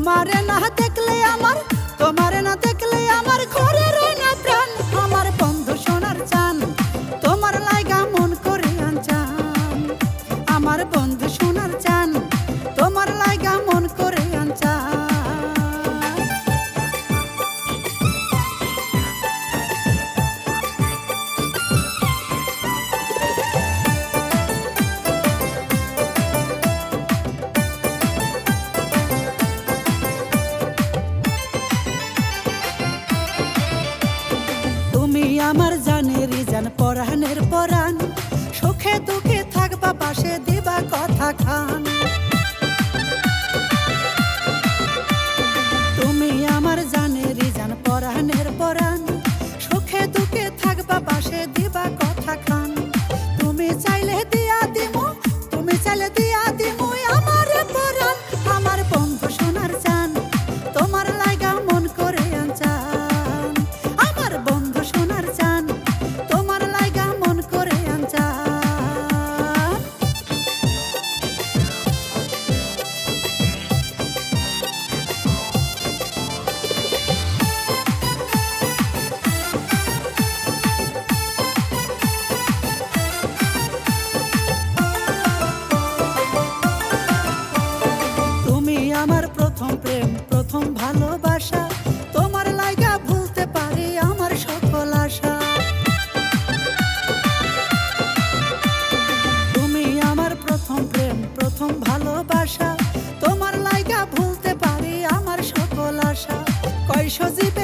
তোমারে না দেখলে আমার, তোমারে না দেখলে আমার ঘরে রয় না প্রাণ। আমার বন্ধু সোনার চান, তোমার লাইগা মন করে আনচান। আমার বন্ধু সোনার চান, তোমার লাইগা মন করে আনচান। আমার জানেরই জান, পরাণের পরাণ, সুখে দুঃখে থাকবা পাশে দিবা কথা খান। তুমি আমার জানেরই জান, পরাণের পরাণ, সুখে দুঃখে থাকবা পাশে দিবা কথা খান। তুমি চাইলে দিয়া দিমু, তুমি চাইলে দিয়া দিমু আমার পরাণ। আমার বন্ধু সোনার চান, তোমার লাইগা মন করে আনচান। আমার বন্ধু সোনার চান, তোমার লাইগা মন করে আনচান। তুমি আমার প্রথম প্রেম, প্রথম ভালোবাসা, তোমার লাইগা ভুলতে পারি আমার সকল আশা। তুমি আমার প্রথম প্রেম, প্রথম ভালোবাসা, তোমার লাইগা ভুলতে পারি আমার সকল আশা। কয় সজীব